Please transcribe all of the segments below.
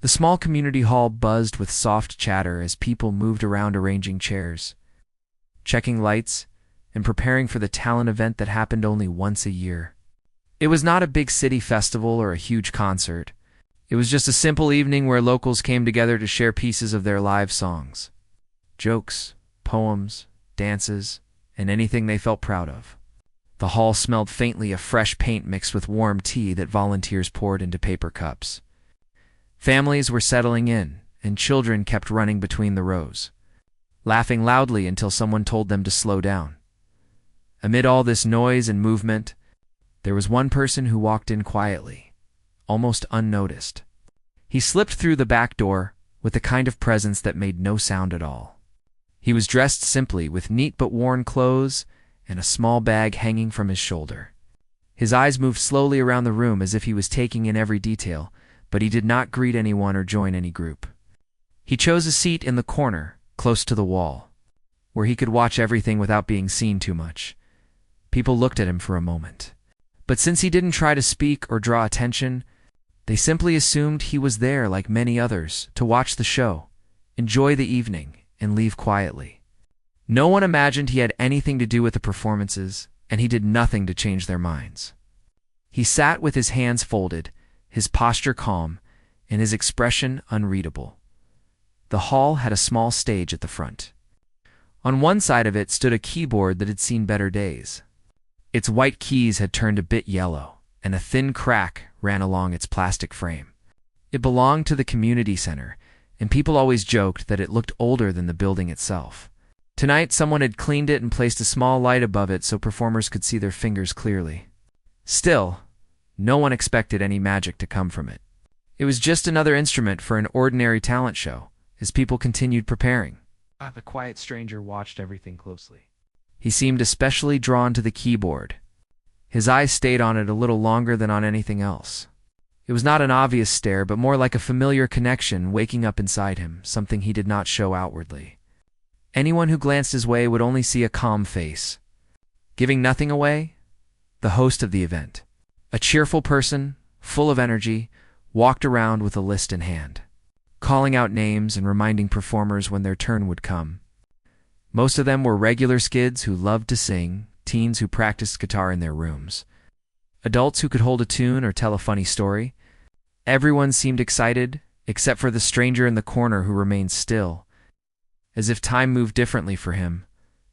The small community hall buzzed with soft chatter as people moved around arranging chairs, checking lights, and preparing for the talent event that happened only once a year. It was not a big city festival or a huge concert. It was just a simple evening where locals came together to share pieces of their live songs, jokes, poems, dances, and anything they felt proud of. The hall smelled faintly of fresh paint mixed with warm tea that volunteers poured into paper cups. Families were settling in, and children kept running between the rows, laughing loudly until someone told them to slow down. Amid all this noise and movement, there was one person who walked in quietly, almost unnoticed. He slipped through the back door with the kind of presence that made no sound at all. He was dressed simply, with neat but worn clothes and a small bag hanging from his shoulder. His eyes moved slowly around the room as if he was taking in every detail, but he did not greet anyone or join any group. He chose a seat in the corner, close to the wall, where he could watch everything without being seen too much. People looked at him for a moment, but since he didn't try to speak or draw attention, they simply assumed he was there like many others to watch the show, enjoy the evening, and leave quietly. No one imagined he had anything to do with the performances, and he did nothing to change their minds. He sat with his hands folded, his posture calm, and his expression unreadable. The hall had a small stage at the front. On one side of it stood a keyboard that had seen better days. Its white keys had turned a bit yellow, and a thin crack ran along its plastic frame. It belonged to the community center, and people always joked that it looked older than the building itself. Tonight, someone had cleaned it and placed a small light above it so performers could see their fingers clearly. Still, no one expected any magic to come from it. It was just another instrument for an ordinary talent show, as people continued preparing. The quiet stranger watched everything closely. He seemed especially drawn to the keyboard. His eyes stayed on it a little longer than on anything else. It was not an obvious stare, but more like a familiar connection waking up inside him, something he did not show outwardly. Anyone who glanced his way would only see a calm face. Giving nothing away, the host of the event, a cheerful person, full of energy, walked around with a list in hand, calling out names and reminding performers when their turn would come. Most of them were regular skids who loved to sing, teens who practiced guitar in their rooms, adults who could hold a tune or tell a funny story. Everyone seemed excited, except for the stranger in the corner who remained still, as if time moved differently for him.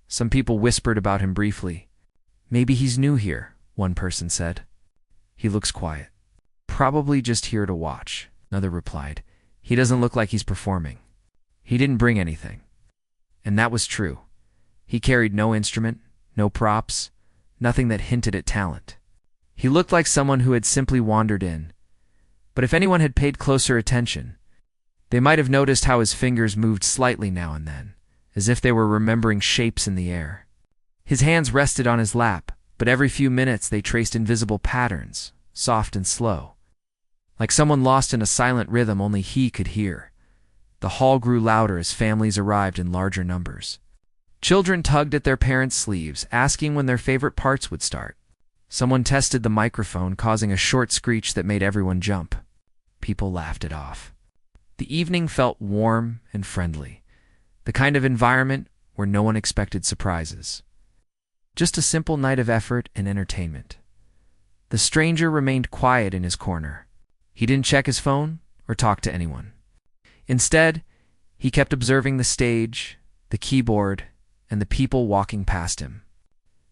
Some people whispered about him briefly. "Maybe he's new here," one person said. "He looks quiet." "Probably just here to watch," another replied. "He doesn't look like he's performing. He didn't bring anything." And that was true. He carried no instrument, no props, nothing that hinted at talent. He looked like someone who had simply wandered in. But if anyone had paid closer attention, they might have noticed how his fingers moved slightly now and then, as if they were remembering shapes in the air. His hands rested on his lap, but every few minutes they traced invisible patterns, soft and slow, like someone lost in a silent rhythm only he could hear. The hall grew louder as families arrived in larger numbers. Children tugged at their parents' sleeves, asking when their favorite parts would start. Someone tested the microphone, causing a short screech that made everyone jump. People laughed it off. The evening felt warm and friendly, the kind of environment where no one expected surprises. Just a simple night of effort and entertainment. The stranger remained quiet in his corner. He didn't check his phone or talk to anyone. Instead, he kept observing the stage, the keyboard, and the people walking past him.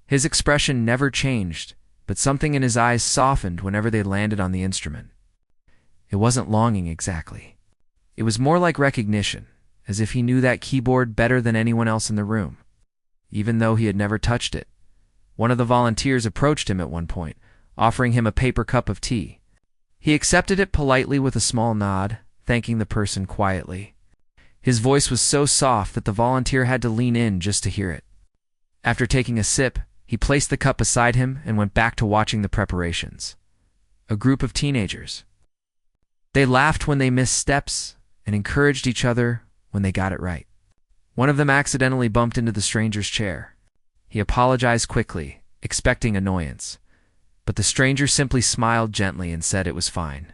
His expression never changed, but something in his eyes softened whenever they landed on the instrument. It wasn't longing exactly. It was more like recognition, as if he knew that keyboard better than anyone else in the room, even though he had never touched it. One of the volunteers approached him at one point, offering him a paper cup of tea. He accepted it politely with a small nod, thanking the person quietly. His voice was so soft that the volunteer had to lean in just to hear it. After taking a sip, he placed the cup beside him and went back to watching the preparations. A group of teenagers. They laughed when they missed steps and encouraged each other when they got it right. One of them accidentally bumped into the stranger's chair. He apologized quickly, expecting annoyance, but the stranger simply smiled gently and said it was fine.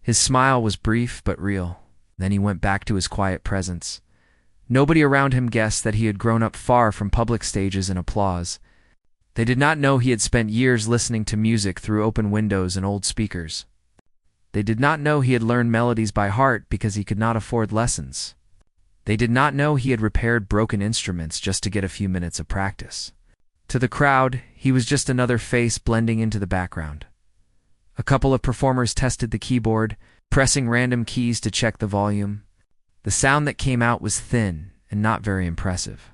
His smile was brief but real. Then he went back to his quiet presence. Nobody around him guessed that he had grown up far from public stages and applause. They did not know he had spent years listening to music through open windows and old speakers. They did not know he had learned melodies by heart because he could not afford lessons. They did not know he had repaired broken instruments just to get a few minutes of practice. To the crowd, he was just another face blending into the background. A couple of performers tested the keyboard, pressing random keys to check the volume. The sound that came out was thin and not very impressive.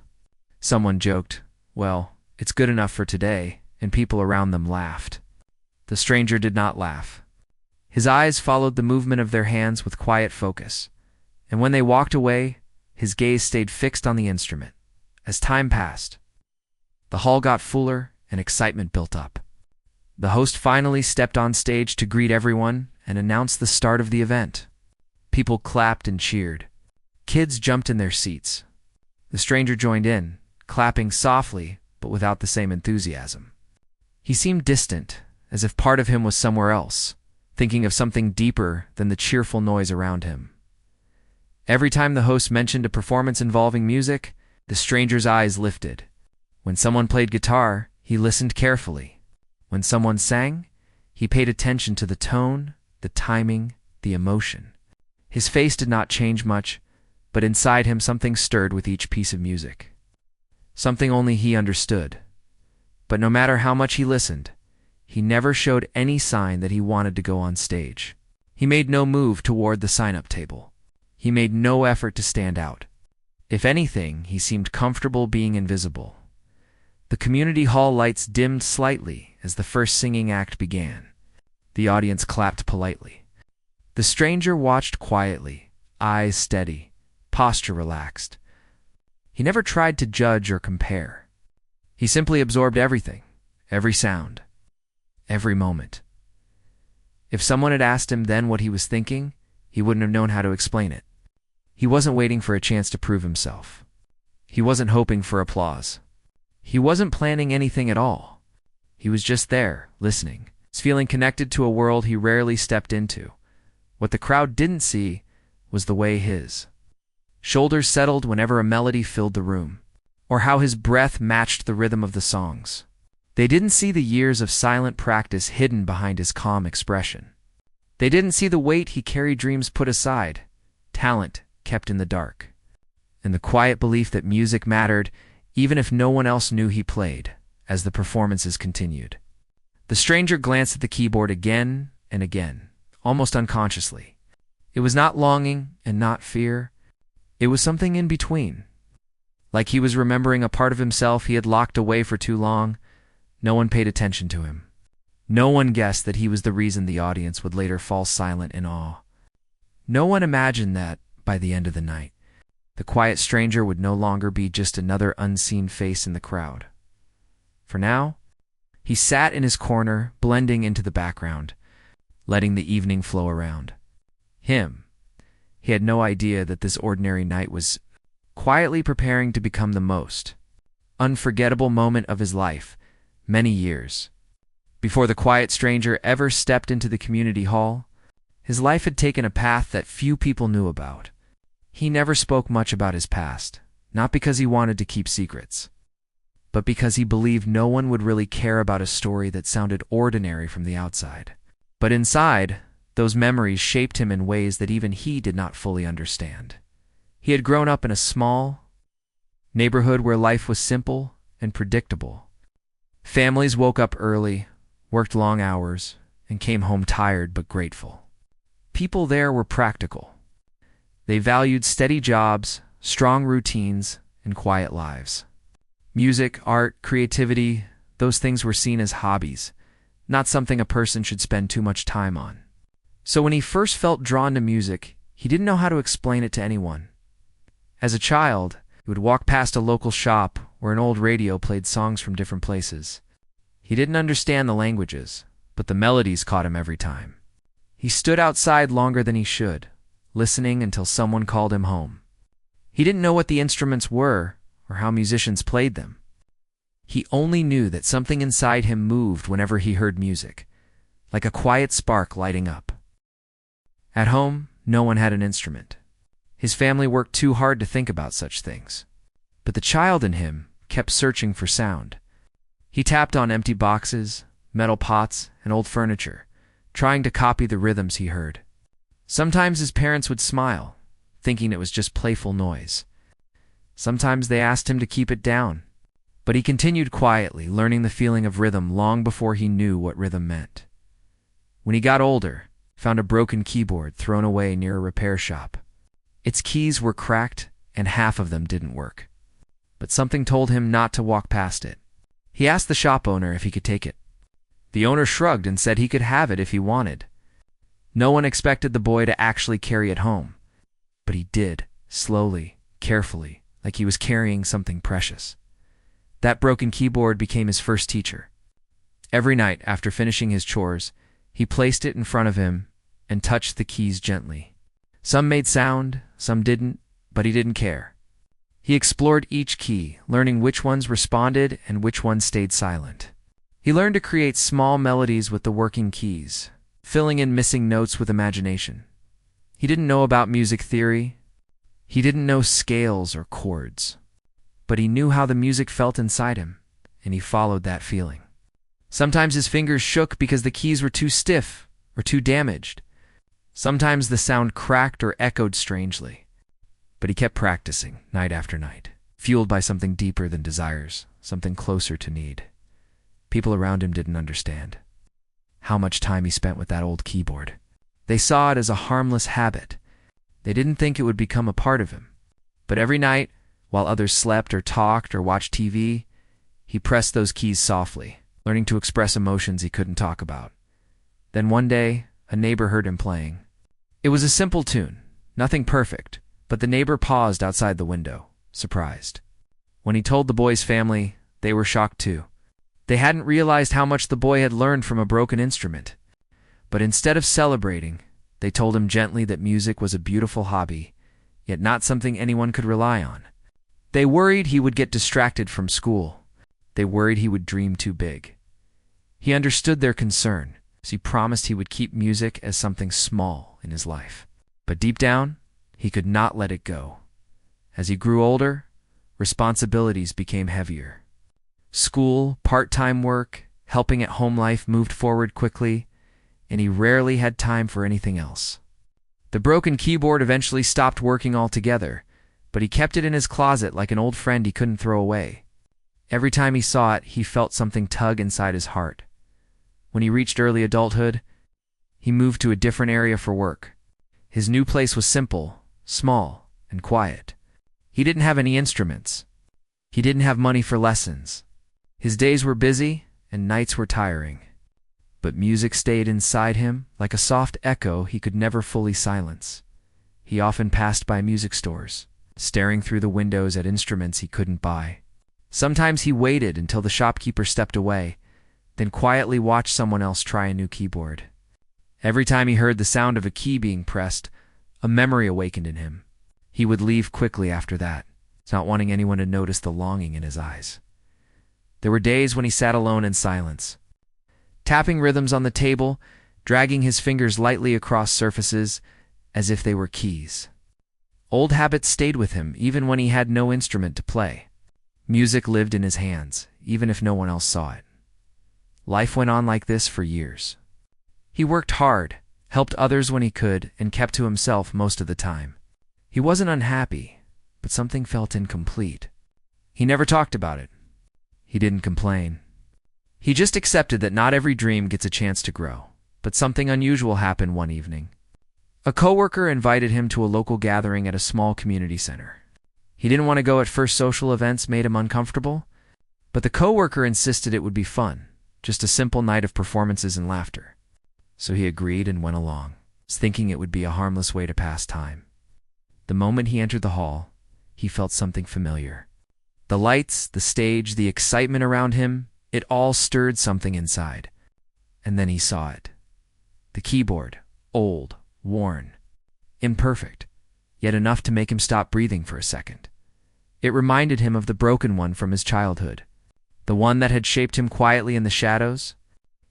Someone joked, "Well, it's good enough for today," and people around them laughed. The stranger did not laugh. His eyes followed the movement of their hands with quiet focus, and when they walked away, his gaze stayed fixed on the instrument. As time passed, the hall got fuller and excitement built up. The host finally stepped on stage to greet everyone and announce the start of the event. People clapped and cheered. Kids jumped in their seats. The stranger joined in, clapping softly but without the same enthusiasm. He seemed distant, as if part of him was somewhere else, thinking of something deeper than the cheerful noise around him. Every time the host mentioned a performance involving music, the stranger's eyes lifted. When someone played guitar, he listened carefully. When someone sang, he paid attention to the tone, the timing, the emotion. His face did not change much, but inside him something stirred with each piece of music. Something only he understood. But no matter how much he listened, he never showed any sign that he wanted to go on stage. He made no move toward the sign-up table. He made no effort to stand out. If anything, he seemed comfortable being invisible. The community hall lights dimmed slightly as the first singing act began. The audience clapped politely. The stranger watched quietly, eyes steady, posture relaxed. He never tried to judge or compare. He simply absorbed everything, every sound, every moment. If someone had asked him then what he was thinking, he wouldn't have known how to explain it. He wasn't waiting for a chance to prove himself. He wasn't hoping for applause. He wasn't planning anything at all. He was just there, listening, feeling connected to a world he rarely stepped into. What the crowd didn't see was the way his shoulders settled whenever a melody filled the room, or how his breath matched the rhythm of the songs. They didn't see the years of silent practice hidden behind his calm expression. They didn't see the weight he carried, dreams put aside, talent kept in the dark, and the quiet belief that music mattered even if no one else knew he played. As the performances continued, the stranger glanced at the keyboard again and again, almost unconsciously. It was not longing and not fear. It was something in between. Like he was remembering a part of himself he had locked away for too long. No one paid attention to him. No one guessed that he was the reason the audience would later fall silent in awe. No one imagined that, by the end of the night, the quiet stranger would no longer be just another unseen face in the crowd. For now, he sat in his corner, blending into the background, letting the evening flow around him. He had no idea that this ordinary night was quietly preparing to become the most unforgettable moment of his life, many years before the quiet stranger ever stepped into the community hall. His life had taken a path that few people knew about. He never spoke much about his past, not because he wanted to keep secrets, but because he believed no one would really care about a story that sounded ordinary from the outside. But inside, those memories shaped him in ways that even he did not fully understand. He had grown up in a small neighborhood where life was simple and predictable. Families woke up early, worked long hours, and came home tired but grateful. People there were practical. They valued steady jobs, strong routines, and quiet lives. Music, art, creativity, those things were seen as hobbies, not something a person should spend too much time on. So when he first felt drawn to music, he didn't know how to explain it to anyone. As a child, he would walk past a local shop where an old radio played songs from different places. He didn't understand the languages, but the melodies caught him every time. He stood outside longer than he should, listening until someone called him home. He didn't know what the instruments were or how musicians played them. He only knew that something inside him moved whenever he heard music, like a quiet spark lighting up. At home, no one had an instrument. His family worked too hard to think about such things. But the child in him kept searching for sound. He tapped on empty boxes, metal pots, and old furniture, trying to copy the rhythms he heard. Sometimes his parents would smile, thinking it was just playful noise. Sometimes they asked him to keep it down, but he continued quietly, learning the feeling of rhythm long before he knew what rhythm meant. When he got older, he found a broken keyboard thrown away near a repair shop. Its keys were cracked and half of them didn't work. But something told him not to walk past it. He asked the shop owner if he could take it. The owner shrugged and said he could have it if he wanted. No one expected the boy to actually carry it home, but he did, slowly, carefully, like he was carrying something precious. That broken keyboard became his first teacher. Every night, after finishing his chores, he placed it in front of him and touched the keys gently. Some made sound, some didn't, but he didn't care. He explored each key, learning which ones responded and which ones stayed silent. He learned to create small melodies with the working keys, filling in missing notes with imagination. He didn't know about music theory. He didn't know scales or chords. But he knew how the music felt inside him, and he followed that feeling. Sometimes his fingers shook because the keys were too stiff or too damaged. Sometimes the sound cracked or echoed strangely. But he kept practicing, night after night, fueled by something deeper than desires, something closer to need. People around him didn't understand how much time he spent with that old keyboard. They saw it as a harmless habit. They didn't think it would become a part of him. But every night, while others slept or talked or watched TV, he pressed those keys softly, learning to express emotions he couldn't talk about. Then one day, a neighbor heard him playing. It was a simple tune, nothing perfect, but the neighbor paused outside the window, surprised. When he told the boy's family, they were shocked too. They hadn't realized how much the boy had learned from a broken instrument. But instead of celebrating, they told him gently that music was a beautiful hobby, yet not something anyone could rely on. They worried he would get distracted from school. They worried he would dream too big. He understood their concern, so he promised he would keep music as something small in his life. But deep down, he could not let it go. As he grew older, responsibilities became heavier. School, part-time work, helping at home life moved forward quickly, and he rarely had time for anything else. The broken keyboard eventually stopped working altogether, but he kept it in his closet like an old friend he couldn't throw away. Every time he saw it, he felt something tug inside his heart. When he reached early adulthood, he moved to a different area for work. His new place was simple, small, and quiet. He didn't have any instruments. He didn't have money for lessons. His days were busy and nights were tiring. But music stayed inside him like a soft echo he could never fully silence. He often passed by music stores, staring through the windows at instruments he couldn't buy. Sometimes he waited until the shopkeeper stepped away, then quietly watched someone else try a new keyboard. Every time he heard the sound of a key being pressed, a memory awakened in him. He would leave quickly after that, not wanting anyone to notice the longing in his eyes. There were days when he sat alone in silence, tapping rhythms on the table, dragging his fingers lightly across surfaces as if they were keys. Old habits stayed with him even when he had no instrument to play. Music lived in his hands, even if no one else saw it. Life went on like this for years. He worked hard, helped others when he could, and kept to himself most of the time. He wasn't unhappy, but something felt incomplete. He never talked about it. He didn't complain. He just accepted that not every dream gets a chance to grow. But something unusual happened one evening. A coworker invited him to a local gathering at a small community center. He didn't want to go at first. Social events made him uncomfortable, but the coworker insisted it would be fun, just a simple night of performances and laughter. So he agreed and went along, thinking it would be a harmless way to pass time. The moment he entered the hall, he felt something familiar. The lights, the stage, the excitement around him, it all stirred something inside. And then he saw it. The keyboard, old, worn, imperfect, yet enough to make him stop breathing for a second. It reminded him of the broken one from his childhood, the one that had shaped him quietly in the shadows.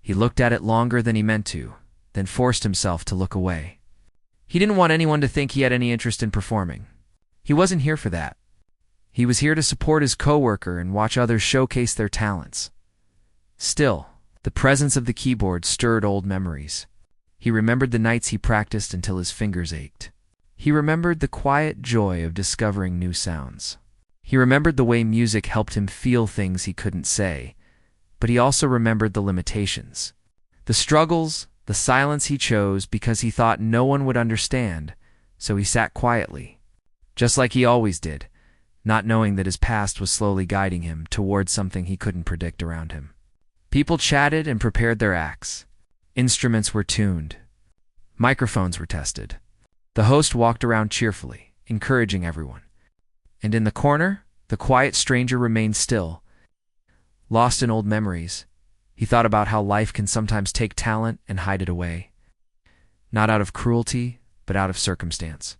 He looked at it longer than he meant to, then forced himself to look away. He didn't want anyone to think he had any interest in performing. He wasn't here for that. He was here to support his coworker and watch others showcase their talents. Still, the presence of the keyboard stirred old memories. He remembered the nights he practiced until his fingers ached. He remembered the quiet joy of discovering new sounds. He remembered the way music helped him feel things he couldn't say, but he also remembered the limitations. The struggles, the silence he chose because he thought no one would understand, so he sat quietly, just like he always did, not knowing that his past was slowly guiding him towards something he couldn't predict around him. People chatted and prepared their acts. Instruments were tuned. Microphones were tested. The host walked around cheerfully, encouraging everyone. And in the corner, the quiet stranger remained still. Lost in old memories, he thought about how life can sometimes take talent and hide it away. Not out of cruelty, but out of circumstance.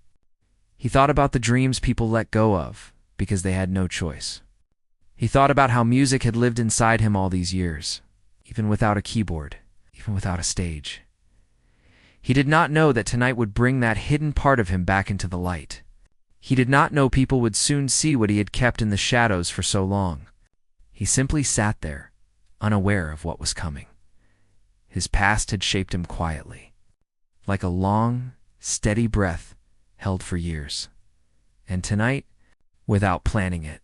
He thought about the dreams people let go of because they had no choice. He thought about how music had lived inside him all these years, even without a keyboard, even without a stage. He did not know that tonight would bring that hidden part of him back into the light. He did not know people would soon see what he had kept in the shadows for so long. He simply sat there, unaware of what was coming. His past had shaped him quietly, like a long, steady breath held for years. And tonight, without planning it,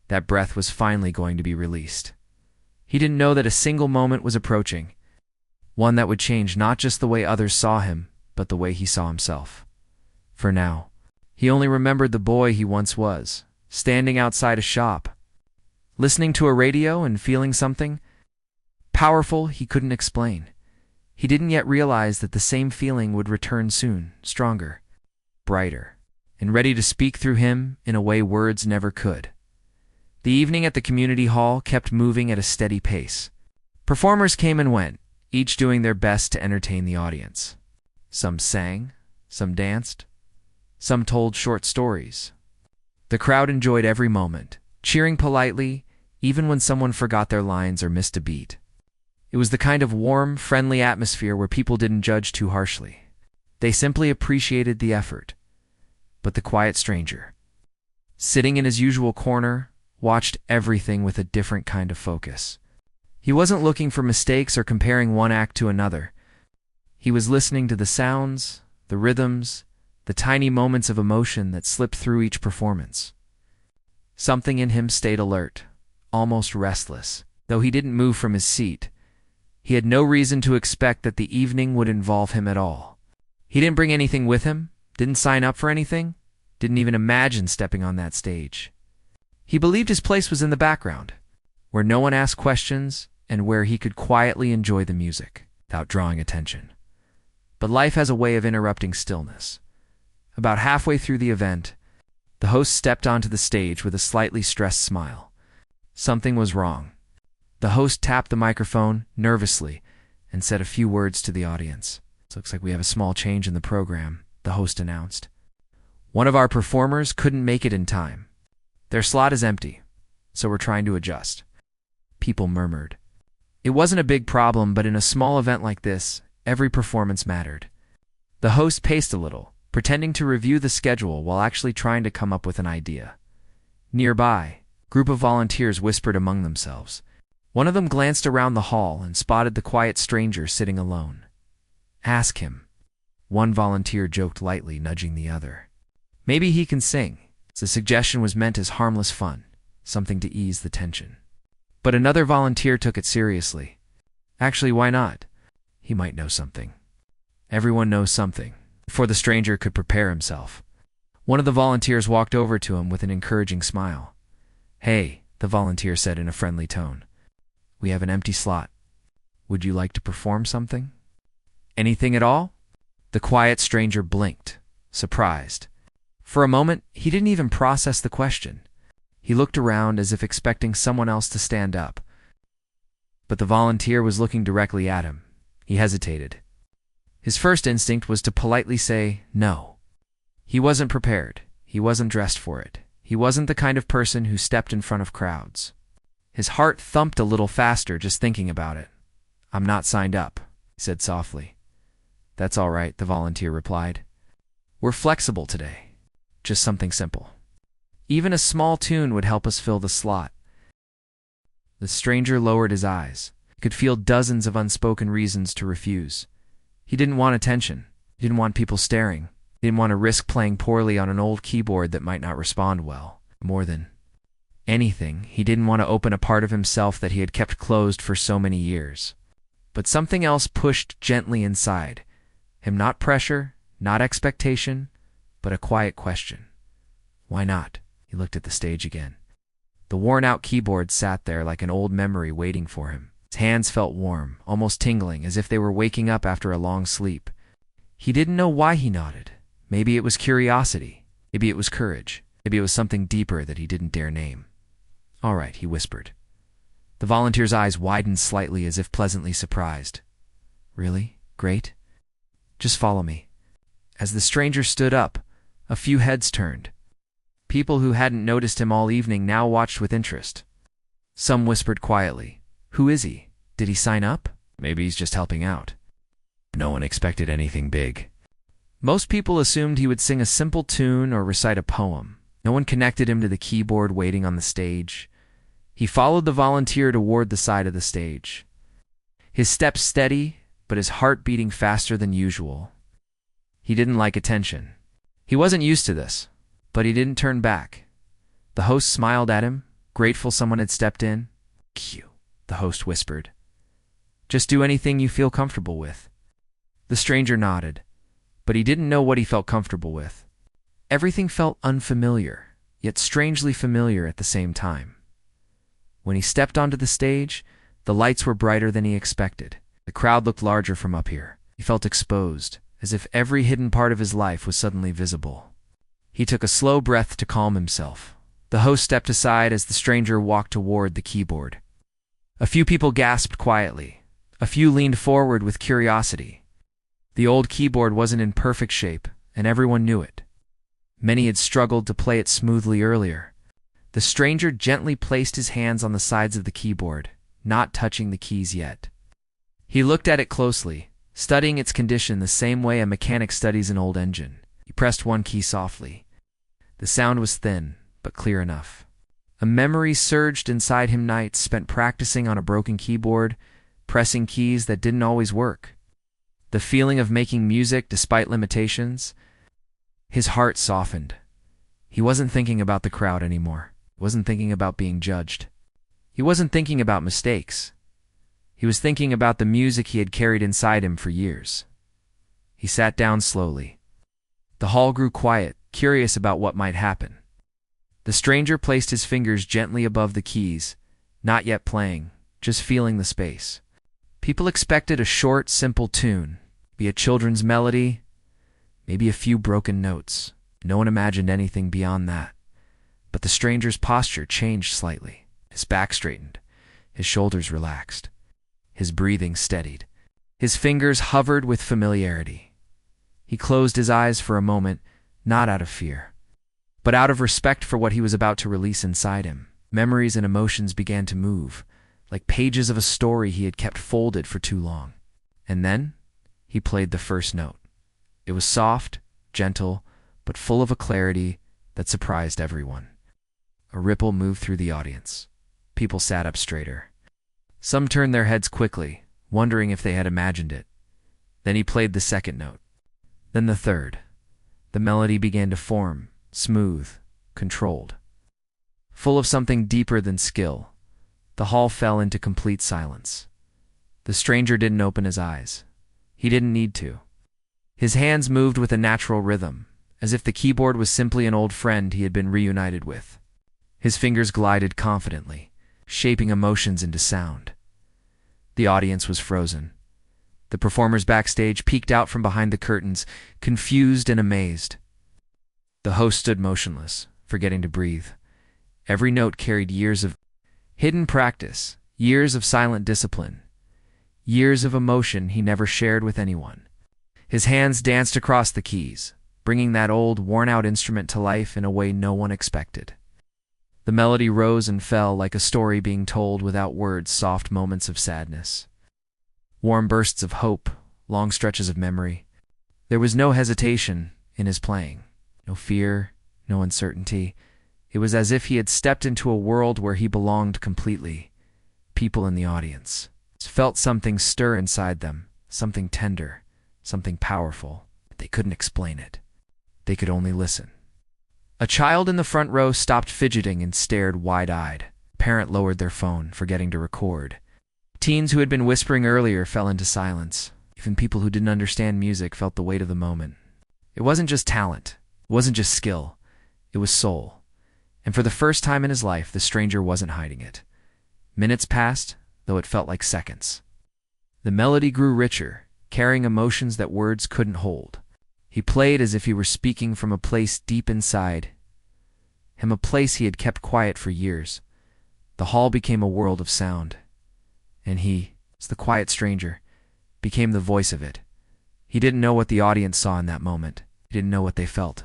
that breath was finally going to be released. He didn't know that a single moment was approaching, one that would change not just the way others saw him, but the way he saw himself. For now, he only remembered the boy he once was, standing outside a shop, listening to a radio and feeling something powerful he couldn't explain. He didn't yet realize that the same feeling would return soon, stronger, brighter, and ready to speak through him in a way words never could. The evening at the community hall kept moving at a steady pace. Performers came and went, each doing their best to entertain the audience. Some sang, some danced, some told short stories. The crowd enjoyed every moment, cheering politely, even when someone forgot their lines or missed a beat. It was the kind of warm, friendly atmosphere where people didn't judge too harshly. They simply appreciated the effort. But the quiet stranger, sitting in his usual corner, watched everything with a different kind of focus. He wasn't looking for mistakes or comparing one act to another. He was listening to the sounds, the rhythms, the tiny moments of emotion that slipped through each performance. Something in him stayed alert, almost restless. Though he didn't move from his seat, he had no reason to expect that the evening would involve him at all. He didn't bring anything with him, didn't sign up for anything, didn't even imagine stepping on that stage. He believed his place was in the background, where no one asked questions and where he could quietly enjoy the music without drawing attention. But life has a way of interrupting stillness. About halfway through the event, the host stepped onto the stage with a slightly stressed smile. Something was wrong. The host tapped the microphone nervously and said a few words to the audience. "It looks like we have a small change in the program," the host announced. "One of our performers couldn't make it in time. Their slot is empty, so we're trying to adjust." People murmured. It wasn't a big problem, but in a small event like this, every performance mattered. The host paced a little, pretending to review the schedule while actually trying to come up with an idea. Nearby, a group of volunteers whispered among themselves. One of them glanced around the hall and spotted the quiet stranger sitting alone. "Ask him," one volunteer joked lightly, nudging the other. "Maybe he can sing." The suggestion was meant as harmless fun, something to ease the tension. But another volunteer took it seriously. "Actually, why not? He might know something." Everyone knows something, before the stranger could prepare himself. One of the volunteers walked over to him with an encouraging smile. "Hey," the volunteer said in a friendly tone. "We have an empty slot. Would you like to perform something?" "Anything at all?" The quiet stranger blinked, surprised. For a moment, he didn't even process the question. He looked around as if expecting someone else to stand up. But the volunteer was looking directly at him. He hesitated. His first instinct was to politely say no. He wasn't prepared. He wasn't dressed for it. He wasn't the kind of person who stepped in front of crowds. His heart thumped a little faster just thinking about it. "I'm not signed up," he said softly. "That's all right," the volunteer replied. We're flexible today. Just something simple. Even a small tune would help us fill the slot." The stranger lowered his eyes. He could feel dozens of unspoken reasons to refuse. He didn't want attention. He didn't want people staring. He didn't want to risk playing poorly on an old keyboard that might not respond well. More than anything, he didn't want to open a part of himself that he had kept closed for so many years. But something else pushed gently inside him, not pressure, not expectation, but a quiet question. Why not? He looked at the stage again. The worn-out keyboard sat there like an old memory waiting for him. His hands felt warm, almost tingling, as if they were waking up after a long sleep. He didn't know why he nodded. Maybe it was curiosity. Maybe it was courage. Maybe it was something deeper that he didn't dare name. "All right," he whispered. The volunteer's eyes widened slightly as if pleasantly surprised. "Really? Great. Just follow me." As the stranger stood up, a few heads turned. People who hadn't noticed him all evening now watched with interest. Some whispered quietly, "Who is he? Did he sign up? Maybe he's just helping out." No one expected anything big. Most people assumed he would sing a simple tune or recite a poem. No one connected him to the keyboard waiting on the stage. He followed the volunteer toward the side of the stage. His steps steady, but his heart beating faster than usual. He didn't like attention. He wasn't used to this, but he didn't turn back. The host smiled at him, grateful someone had stepped in. "Cue," the host whispered. "Just do anything you feel comfortable with." The stranger nodded, but he didn't know what he felt comfortable with. Everything felt unfamiliar, yet strangely familiar at the same time. When he stepped onto the stage, the lights were brighter than he expected. The crowd looked larger from up here. He felt exposed, as if every hidden part of his life was suddenly visible. He took a slow breath to calm himself. The host stepped aside as the stranger walked toward the keyboard. A few people gasped quietly. A few leaned forward with curiosity. The old keyboard wasn't in perfect shape, and everyone knew it. Many had struggled to play it smoothly earlier. The stranger gently placed his hands on the sides of the keyboard, not touching the keys yet. He looked at it closely, studying its condition the same way a mechanic studies an old engine. He pressed one key softly. The sound was thin, but clear enough. A memory surged inside him, nights spent practicing on a broken keyboard, pressing keys that didn't always work. The feeling of making music despite limitations. His heart softened. He wasn't thinking about the crowd anymore. He wasn't thinking about being judged. He wasn't thinking about mistakes. He was thinking about the music he had carried inside him for years. He sat down slowly. The hall grew quiet, curious about what might happen. The stranger placed his fingers gently above the keys, not yet playing, just feeling the space. People expected a short, simple tune, be a children's melody, maybe a few broken notes. No one imagined anything beyond that. But the stranger's posture changed slightly. His back straightened. His shoulders relaxed. His breathing steadied. His fingers hovered with familiarity. He closed his eyes for a moment, not out of fear, but out of respect for what he was about to release inside him. Memories and emotions began to move, like pages of a story he had kept folded for too long. And then he played the first note. It was soft, gentle, but full of a clarity that surprised everyone. A ripple moved through the audience. People sat up straighter. Some turned their heads quickly, wondering if they had imagined it. Then he played the second note. Then the third. The melody began to form, smooth, controlled. Full of something deeper than skill. The hall fell into complete silence. The stranger didn't open his eyes. He didn't need to. His hands moved with a natural rhythm, as if the keyboard was simply an old friend he had been reunited with. His fingers glided confidently, shaping emotions into sound. The audience was frozen. The performers backstage peeked out from behind the curtains, confused and amazed. The host stood motionless, forgetting to breathe. Every note carried years of hidden practice, years of silent discipline, years of emotion he never shared with anyone. His hands danced across the keys, bringing that old, worn-out instrument to life in a way no one expected. The melody rose and fell like a story being told without words, soft moments of sadness, warm bursts of hope, long stretches of memory. There was no hesitation. in his playing. No fear, no uncertainty. It was as if he had stepped into a world where he belonged completely. People in the audience felt something stir inside them, something tender, something powerful. They couldn't explain it. They could only listen. A child in the front row stopped fidgeting and stared wide-eyed. A parent lowered their phone, forgetting to record. Teens who had been whispering earlier fell into silence. Even people who didn't understand music felt the weight of the moment. It wasn't just talent. It wasn't just skill. It was soul. And for the first time in his life, the stranger wasn't hiding it. Minutes passed, though it felt like seconds. The melody grew richer, carrying emotions that words couldn't hold. He played as if he were speaking from a place deep inside him, a place he had kept quiet for years. The hall became a world of sound. And he, as the quiet stranger, became the voice of it. He didn't know what the audience saw in that moment. He didn't know what they felt.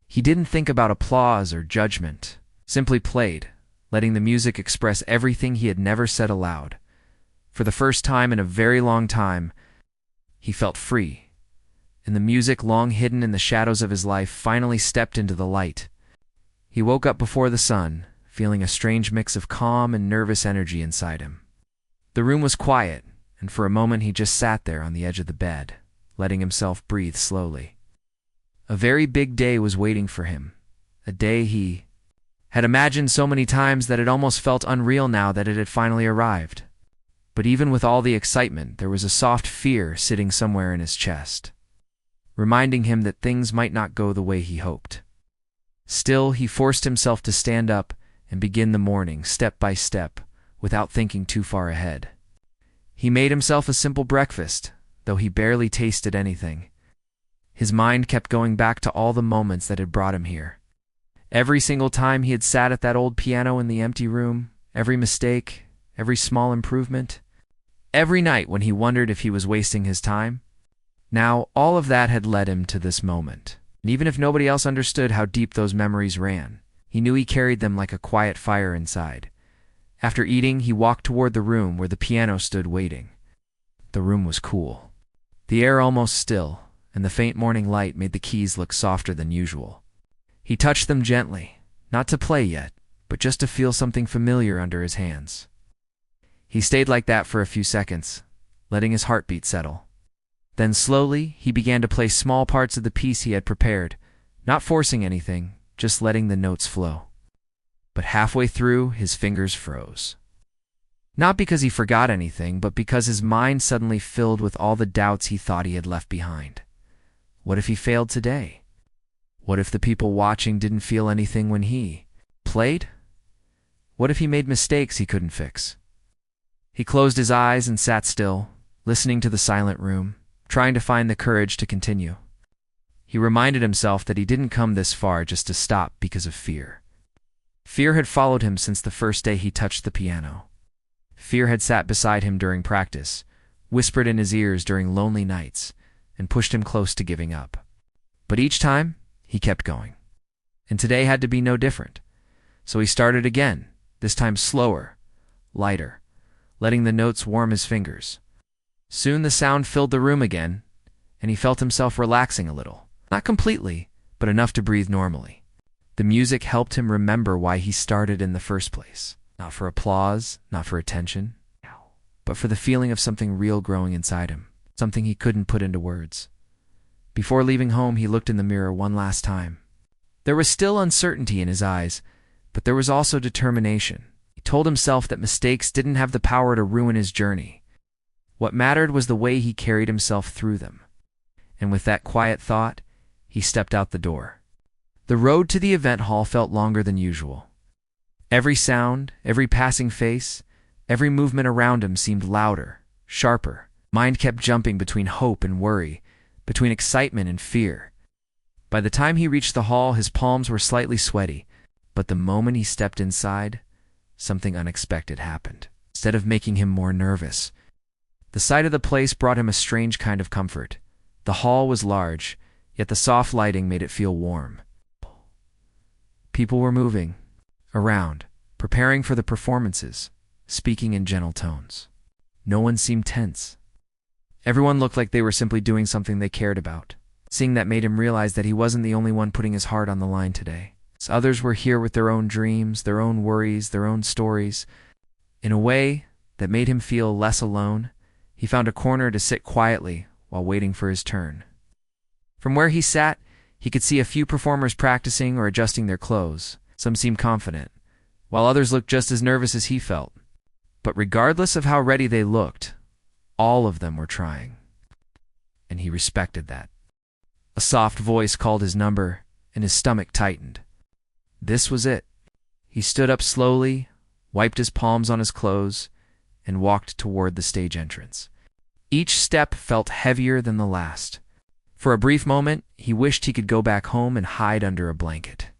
He didn't think about applause or judgment, simply played, letting the music express everything he had never said aloud. For the first time in a very long time, he felt free, and the music, long hidden in the shadows of his life, finally stepped into the light. He woke up before the sun, feeling a strange mix of calm and nervous energy inside him. The room was quiet, and for a moment he just sat there on the edge of the bed, letting himself breathe slowly. A very big day was waiting for him, a day he had imagined so many times that it almost felt unreal now that it had finally arrived. But even with all the excitement, there was a soft fear sitting somewhere in his chest, reminding him that things might not go the way he hoped. Still, he forced himself to stand up and begin the morning step by step, without thinking too far ahead. He made himself a simple breakfast, though he barely tasted anything. His mind kept going back to all the moments that had brought him here. Every single time he had sat at that old piano in the empty room, every mistake, every small improvement, every night when he wondered if he was wasting his time. Now, all of that had led him to this moment. And even if nobody else understood how deep those memories ran, he knew he carried them like a quiet fire inside. After eating, he walked toward the room where the piano stood waiting. The room was cool, the air almost still, and the faint morning light made the keys look softer than usual. He touched them gently, not to play yet, but just to feel something familiar under his hands. He stayed like that for a few seconds, letting his heartbeat settle. Then slowly, he began to play small parts of the piece he had prepared, not forcing anything, just letting the notes flow. But halfway through, his fingers froze. Not because he forgot anything, but because his mind suddenly filled with all the doubts he thought he had left behind. What if he failed today? What if the people watching didn't feel anything when he played? What if he made mistakes he couldn't fix? He closed his eyes and sat still, listening to the silent room, trying to find the courage to continue. He reminded himself that he didn't come this far just to stop because of fear. Fear had followed him since the first day he touched the piano. Fear had sat beside him during practice, whispered in his ears during lonely nights, and pushed him close to giving up. But each time, he kept going. And today had to be no different. So he started again, this time slower, lighter, letting the notes warm his fingers. Soon the sound filled the room again, and he felt himself relaxing a little. Not completely, but enough to breathe normally. The music helped him remember why he started in the first place. Not for applause, not for attention, but for the feeling of something real growing inside him, something he couldn't put into words. Before leaving home, he looked in the mirror one last time. There was still uncertainty in his eyes, but there was also determination. He told himself that mistakes didn't have the power to ruin his journey. What mattered was the way he carried himself through them. And with that quiet thought, he stepped out the door. The road to the event hall felt longer than usual. Every sound, every passing face, every movement around him seemed louder, sharper. Mind kept jumping between hope and worry, between excitement and fear. By the time he reached the hall, his palms were slightly sweaty, but the moment he stepped inside, something unexpected happened. Instead of making him more nervous, the sight of the place brought him a strange kind of comfort. The hall was large, yet the soft lighting made it feel warm. People were moving around, preparing for the performances, speaking in gentle tones. No one seemed tense. Everyone looked like they were simply doing something they cared about, Seeing that made him realize that he wasn't the only one putting his heart on the line today. So others were here with their own dreams, their own worries, their own stories. In a way that made him feel less alone, he found a corner to sit quietly while waiting for his turn. From where he sat, he could see a few performers practicing or adjusting their clothes. Some seemed confident, while others looked just as nervous as he felt. But regardless of how ready they looked, all of them were trying. And he respected that. A soft voice called his number, and his stomach tightened. This was it. He stood up slowly, wiped his palms on his clothes, and walked toward the stage entrance. Each step felt heavier than the last. For a brief moment, he wished he could go back home and hide under a blanket.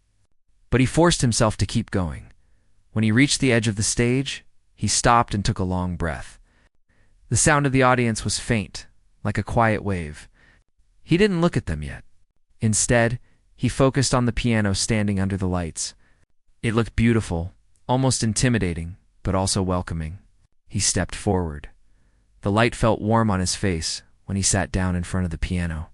But he forced himself to keep going. When he reached the edge of the stage, he stopped and took a long breath. The sound of the audience was faint, like a quiet wave. He didn't look at them yet. Instead, he focused on the piano standing under the lights. It looked beautiful, almost intimidating, but also welcoming. He stepped forward. The light felt warm on his face when he sat down in front of the piano.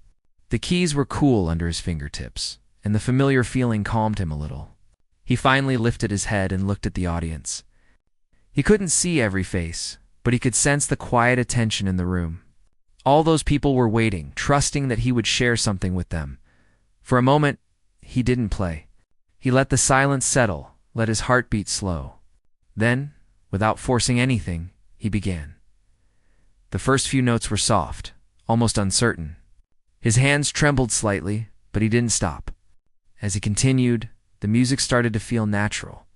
The keys were cool under his fingertips, and the familiar feeling calmed him a little. He finally lifted his head and looked at the audience. He couldn't see every face, but he could sense the quiet attention in the room. All those people were waiting, trusting that he would share something with them. For a moment, he didn't play. He let the silence settle, let his heart beat slow. Then, without forcing anything, he began. The first few notes were soft, almost uncertain. His hands trembled slightly, but he didn't stop. As he continued, the music started to feel natural.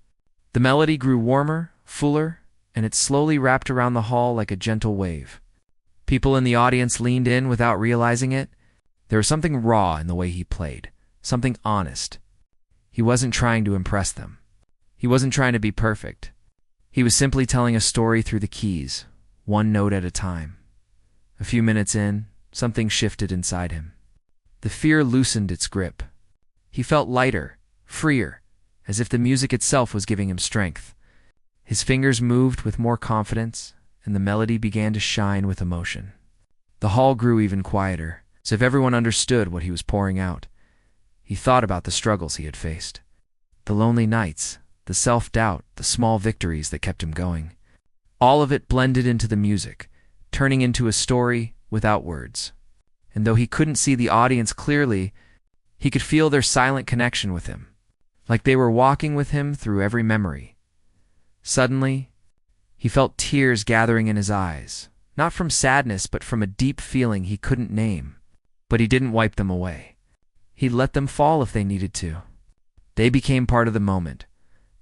The melody grew warmer, fuller, and it slowly wrapped around the hall like a gentle wave. People in the audience leaned in without realizing it. There was something raw in the way he played, something honest. He wasn't trying to impress them. He wasn't trying to be perfect. He was simply telling a story through the keys, one note at a time. A few minutes in, something shifted inside him. The fear loosened its grip. He felt lighter, freer, as if the music itself was giving him strength. His fingers moved with more confidence, and the melody began to shine with emotion. The hall grew even quieter, as if everyone understood what he was pouring out. He thought about the struggles he had faced. The lonely nights, the self-doubt, the small victories that kept him going. All of it blended into the music, turning into a story without words. And though he couldn't see the audience clearly, he could feel their silent connection with him, like they were walking with him through every memory. Suddenly, he felt tears gathering in his eyes, not from sadness but from a deep feeling he couldn't name. But he didn't wipe them away. He let them fall if they needed to. They became part of the moment,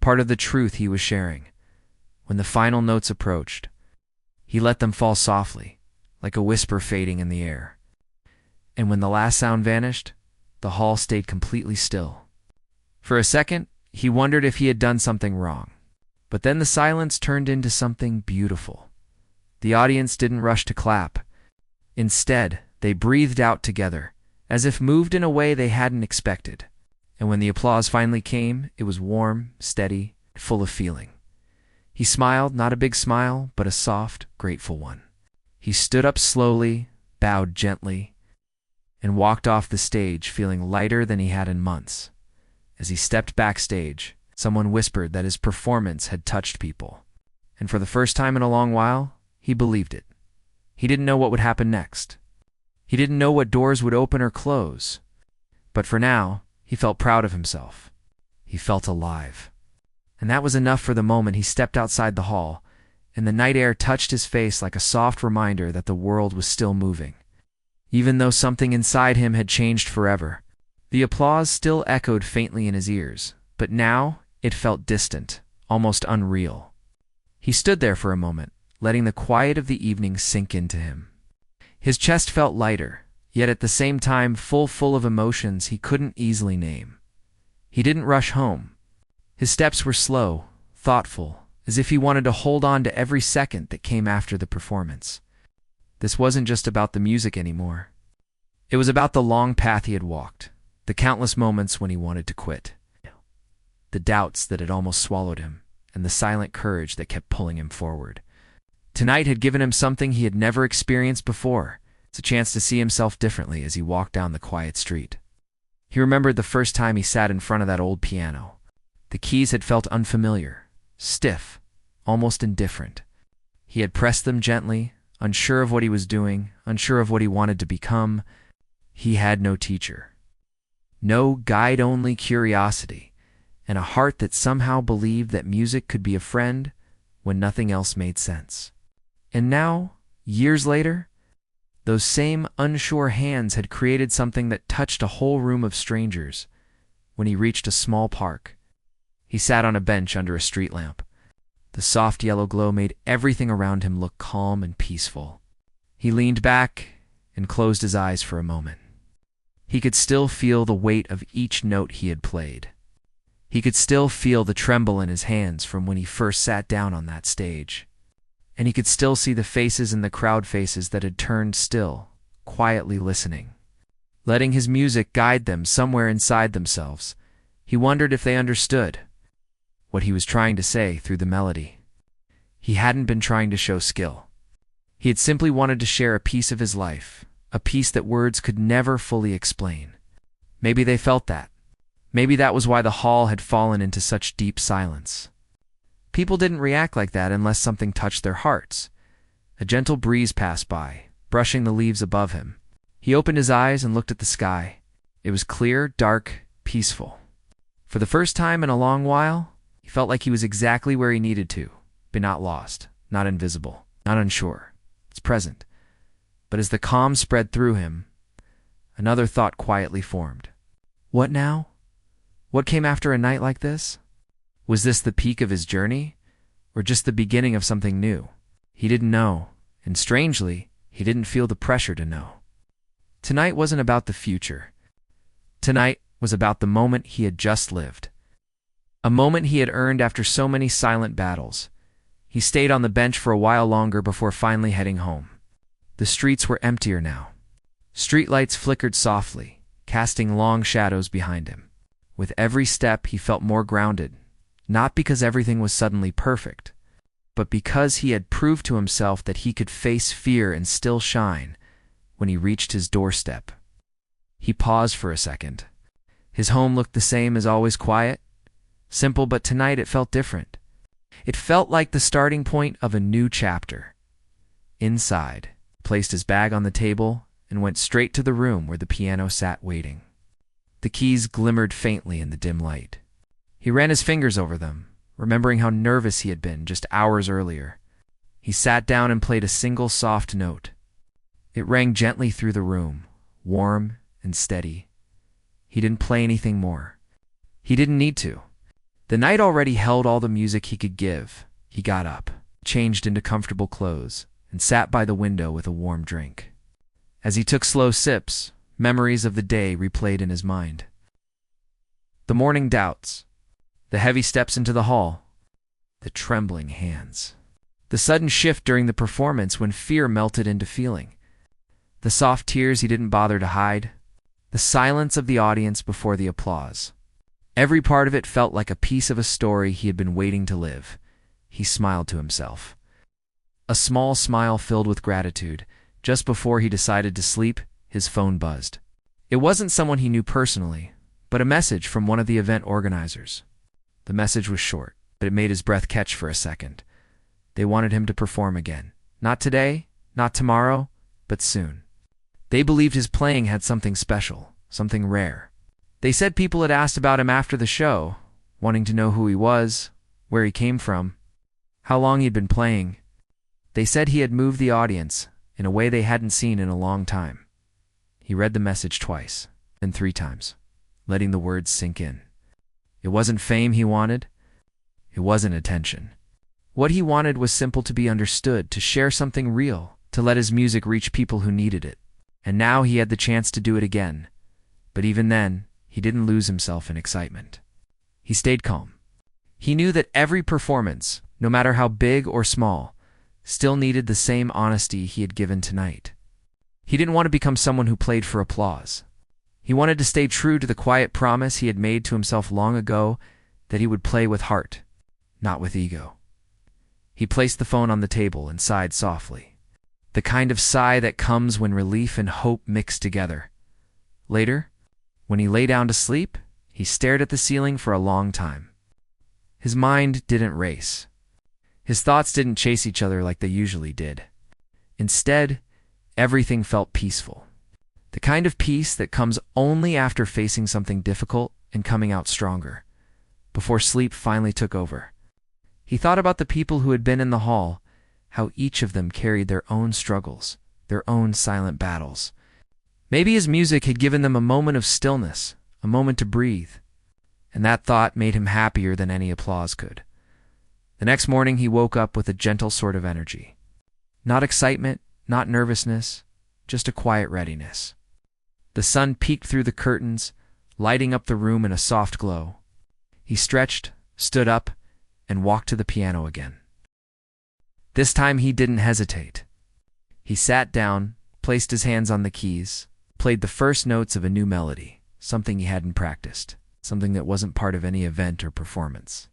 part of the truth he was sharing. When the final notes approached, he let them fall softly, like a whisper fading in the air. And when the last sound vanished, the hall stayed completely still. For a second, he wondered if he had done something wrong. But then the silence turned into something beautiful. The audience didn't rush to clap. Instead, they breathed out together, as if moved in a way they hadn't expected. And when the applause finally came, it was warm, steady, full of feeling. He smiled, not a big smile, but a soft, grateful one. He stood up slowly, bowed gently, and walked off the stage feeling lighter than he had in months. As he stepped backstage, someone whispered that his performance had touched people. And for the first time in a long while, he believed it. He didn't know what would happen next. He didn't know what doors would open or close. But for now, he felt proud of himself. He felt alive. And that was enough for the moment he stepped outside the hall, and the night air touched his face like a soft reminder that the world was still moving. Even though something inside him had changed forever, the applause still echoed faintly in his ears, but now it felt distant, almost unreal. He stood there for a moment, letting the quiet of the evening sink into him. His chest felt lighter, yet at the same time full of emotions he couldn't easily name. He didn't rush home. His steps were slow, thoughtful, as if he wanted to hold on to every second that came after the performance. This wasn't just about the music anymore. It was about the long path he had walked, the countless moments when he wanted to quit, the doubts that had almost swallowed him, and the silent courage that kept pulling him forward. Tonight had given him something he had never experienced before, It's a chance to see himself differently as he walked down the quiet street. He remembered the first time he sat in front of that old piano. The keys had felt unfamiliar, stiff, almost indifferent. He had pressed them gently, unsure of what he was doing, unsure of what he wanted to become. He had no teacher. No guide, only curiosity, and a heart that somehow believed that music could be a friend when nothing else made sense. And now, years later, those same unsure hands had created something that touched a whole room of strangers. When he reached a small park, he sat on a bench under a street lamp. The soft yellow glow made everything around him look calm and peaceful. He leaned back and closed his eyes for a moment. He could still feel the weight of each note he had played. He could still feel the tremble in his hands from when he first sat down on that stage. And he could still see the faces in the crowd, faces that had turned still, quietly listening, letting his music guide them somewhere inside themselves. He wondered if they understood what he was trying to say through the melody. He hadn't been trying to show skill. He had simply wanted to share a piece of his life, a piece that words could never fully explain. Maybe they felt that. Maybe that was why the hall had fallen into such deep silence. People didn't react like that unless something touched their hearts. A gentle breeze passed by, brushing the leaves above him. He opened his eyes and looked at the sky. It was clear, dark, peaceful. For the first time in a long while, he felt like he was exactly where he needed to, but not lost, not invisible, not unsure. It's present. But as the calm spread through him, another thought quietly formed. What now? What came after a night like this? Was this the peak of his journey, or just the beginning of something new? He didn't know, and strangely, he didn't feel the pressure to know. Tonight wasn't about the future. Tonight was about the moment he had just lived. A moment he had earned after so many silent battles. He stayed on the bench for a while longer before finally heading home. The streets were emptier now. Streetlights flickered softly, casting long shadows behind him. With every step, he felt more grounded. Not because everything was suddenly perfect, but because he had proved to himself that he could face fear and still shine. When he reached his doorstep, he paused for a second. His home looked the same as always, quiet, simple, but tonight it felt different. It felt like the starting point of a new chapter. Inside, he placed his bag on the table and went straight to the room where the piano sat waiting. The keys glimmered faintly in the dim light. He ran his fingers over them, remembering how nervous he had been just hours earlier. He sat down and played a single soft note. It rang gently through the room, warm and steady. He didn't play anything more. He didn't need to. The night already held all the music he could give. He got up, changed into comfortable clothes, and sat by the window with a warm drink. As he took slow sips, memories of the day replayed in his mind. The morning doubts, the heavy steps into the hall, the trembling hands, the sudden shift during the performance when fear melted into feeling, the soft tears he didn't bother to hide, the silence of the audience before the applause. Every part of it felt like a piece of a story he had been waiting to live. He smiled to himself. A small smile filled with gratitude. Just before he decided to sleep, his phone buzzed. It wasn't someone he knew personally, but a message from one of the event organizers. The message was short, but it made his breath catch for a second. They wanted him to perform again. Not today, not tomorrow, but soon. They believed his playing had something special, something rare. They said people had asked about him after the show, wanting to know who he was, where he came from, how long he'd been playing. They said he had moved the audience in a way they hadn't seen in a long time. He read the message twice, then 3 times, letting the words sink in. It wasn't fame he wanted. It wasn't attention. What he wanted was simple: to be understood, to share something real, to let his music reach people who needed it. And now he had the chance to do it again. But even then, he didn't lose himself in excitement. He stayed calm. He knew that every performance, no matter how big or small, still needed the same honesty he had given tonight. He didn't want to become someone who played for applause. He wanted to stay true to the quiet promise he had made to himself long ago, that he would play with heart, not with ego. He placed the phone on the table and sighed softly. the kind of sigh that comes when relief and hope mix together. Later, when he lay down to sleep, he stared at the ceiling for a long time. His mind didn't race. His thoughts didn't chase each other like they usually did. Instead, everything felt peaceful. The kind of peace that comes only after facing something difficult and coming out stronger, before sleep finally took over. He thought about the people who had been in the hall, how each of them carried their own struggles, their own silent battles. Maybe his music had given them a moment of stillness, a moment to breathe, and that thought made him happier than any applause could. The next morning he woke up with a gentle sort of energy. Not excitement, not nervousness, just a quiet readiness. The sun peeked through the curtains, lighting up the room in a soft glow. He stretched, stood up, and walked to the piano again. This time he didn't hesitate. He sat down, placed his hands on the keys, played the first notes of a new melody, something he hadn't practiced, something that wasn't part of any event or performance.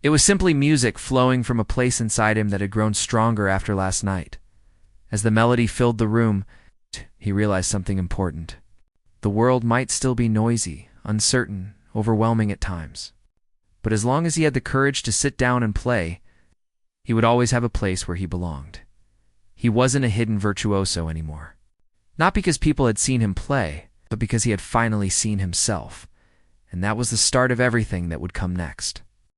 It was simply music flowing from a place inside him that had grown stronger after last night. As the melody filled the room, he realized something important. The world might still be noisy, uncertain, overwhelming at times. But as long as he had the courage to sit down and play, he would always have a place where he belonged. He wasn't a hidden virtuoso anymore. Not because people had seen him play, but because he had finally seen himself. And that was the start of everything that would come next.